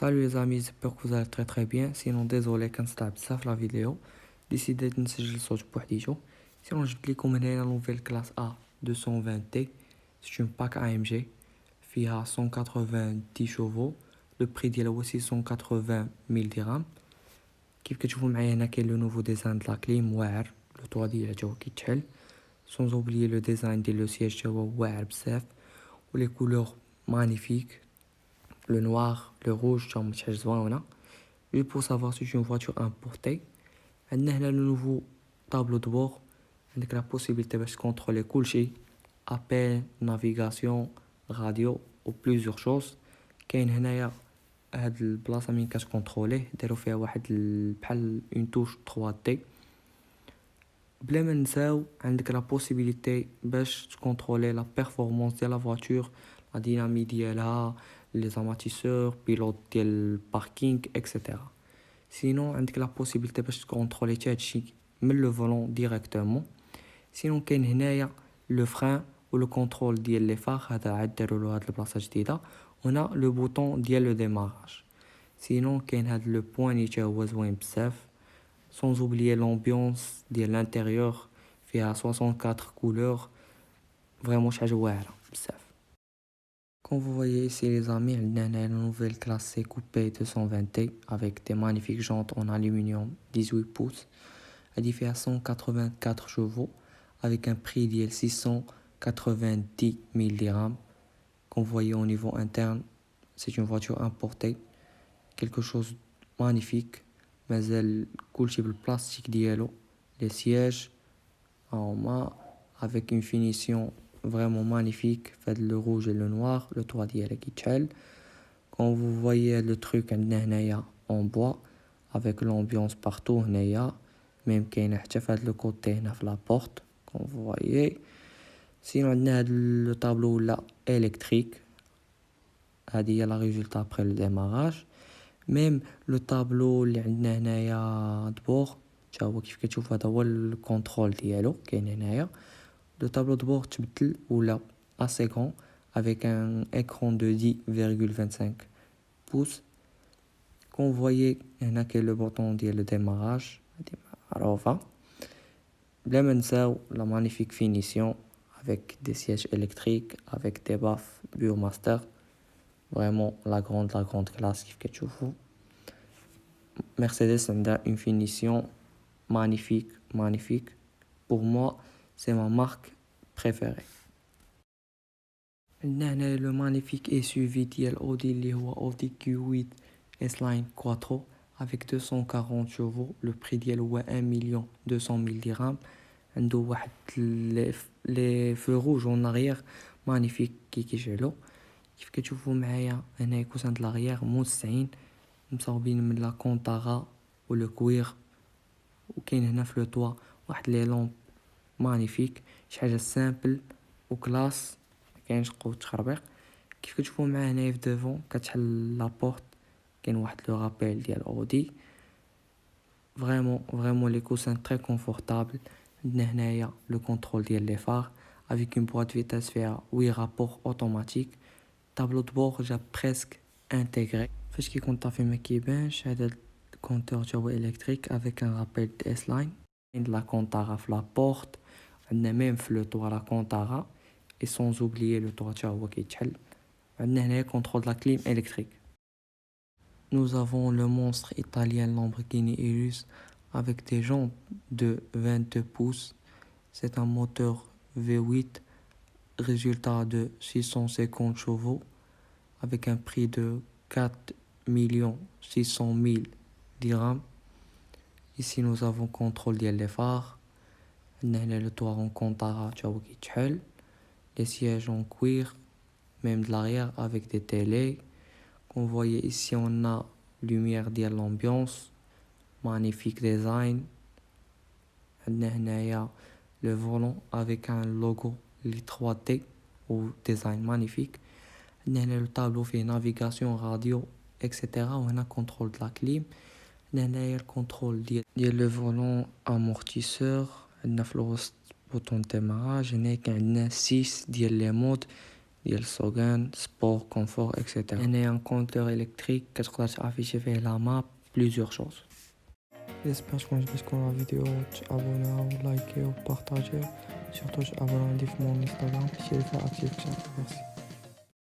Salut les amis, j'espère que vous allez très bien. Sinon, désolé, quand c'était بزاف la vidéo. Décidé de نسجل الصوت بوحديتو. Sinon, je vais vous la nouvelle classe A 220T. C'est une PAC AMG. فيها 190 chevaux. Le prix ديالها هو 680 000 dirhams. كيف كتشوفوا معايا هنا كاين لو نوفو ديزاين د لا كليم واعر. لو طوا ديالها تا هو كيتحل. Sans oublier le design ديال لو سياج تا هو واعر بزاف. و les couleurs magnifiques. Le noir, le rouge, juste pour savoir si c'est une voiture importée. On a le nouveau tableau de bord avec la possibilité de contrôler tout ce appel, navigation, radio ou plusieurs choses. كاين هنايا هاد البلاصه من كتكونتروليه داروا فيها واحد بحال اون توش 3D. بلا ما نساو عندك لا بوسيبيليتي باش تكونترولي لا بيرفورمانس ديال لا فواتور، لا دينامي ديالها، les amortisseurs, pilote ديال parking, etc. Sinon عندك la possibilité باش تكونترولي حتى هادشي من لو فولون ديريكتومون. سينون كاين هنايا لو فران و لو كونترول ديال لي فار، هذا عاد دارولو هاد البلاصه جديده. هنا لو بوطون ديال لو ديماراج. سينون كاين هاد لو بواني تا هو زوين بزاف. sans oublier l'ambiance ديال l'intérieur فيها 64 couleurs. vraiment شي حاجه واعره بزاف. Comme vous voyez ici les amis, on a une nouvelle classe C coupé 220T avec des magnifiques jantes en aluminium 18 pouces. Elle fait à 184 chevaux avec un prix de 690 000 dirhams. Comme vous voyez au niveau interne, c'est une voiture importée. Quelque chose de magnifique. Mais elle coule sur le plastique dielo. Les sièges en main avec une finition vraiment magnifique, fait le rouge et le noir, le toit d'hier qui tchel. Quand vous voyez le truc en bois avec l'ambiance partout, même qu'il y a le côté de la porte, comme vous voyez. Sinon, on a le tableau là électrique, c'est le résultat après le démarrage. Même le tableau اللي عندنا هنايا دبور تا هو كيف كتشوف هذا هو الكونترول ديالو كاين هنايا. Le tableau de bord تبدل ولا assez grand avec un écran de 10,25 pouces. Comme vous voyez, il y a le bouton de le démarrage. Alors, بلا ما نساو la magnifique finition avec des sièges électriques, avec des baffes Bureaumaster. Vraiment la grande classe كيف كتشوفوا. Mercedes a une finition magnifique. Pour moi, c'est ma marque préférée. On a le magnifique SUV ديال Audi اللي هو Audi Q8 S-Line Quattro avec 240 chevaux. Le prix ديالو هو 1,200,000 dirhams. عنده واحد les feux rouges en arrière magnifique كيجعلو. كيف كتشوفوا معايا هنا كوسان د l'arrière موسعين مصاوبين من لا كونتارا و لو كوير. وكاين هنا في لو طوا واحد لي لامب مانيفيك، شي حاجه سامبل وكلاس مكاينش قوه تخربيق. كيف كتشوفوا معاه هنايا في ديفون كتحل لابورت، كاين واحد لو رابيل ديال اودي. فريمون لي كوسان تري كونفورتابل. عندنا هنايا لو كونترول ديال لي فار افيك اون بوات فيتاس فيها 8 رابور اوتوماتيك. طابلو د بور جا بريسك انتيغري. فاش كيكون طافي ما كيبانش. هذا الكونتور تا هو الكتريك افيك ان رابيل دي اس لاين. عند لا كونتارا في لابورت، عندنا ميم في لو طوا لا كونتارا. et sans oublier le toit تا هو كيتحل. عندنا هنايا كونترول لا كليم électrique. Nous avons le monstre italien Lamborghini Urus avec des jantes de 22 pouces. C'est un moteur V8, résultat de 650 chevaux avec un prix de 4,600,000 dirhams. Ici nous avons contrôle ديال les phares. عندنا هنا le toit en كونتارا تا هو كيتحل. Les sièges en cuir, même de l'arrière avec des télés. Comme vous voyez ici, on a lumière de l'ambiance, magnifique design. On a le volant avec un logo 3D ou design magnifique. On a le tableau fait navigation, radio, etc. On a contrôle de la clim. On a le contrôle le volant amortisseur. On a le bouton de démarrage. On a 6 ديال les modes ديال السوغان سبور كونفور اكسيتيرا. هنايا ان كونتور الكتريك كتقدر تعافيشي فيه لا ماب بليزيور شوز. جيسبر تكون عجبتكم لا فيديو، تابوناو لايكيو بارطاجيو، سورتو تابوناو عندي في مون انستغرام شريفه اكتيف. ميرسي.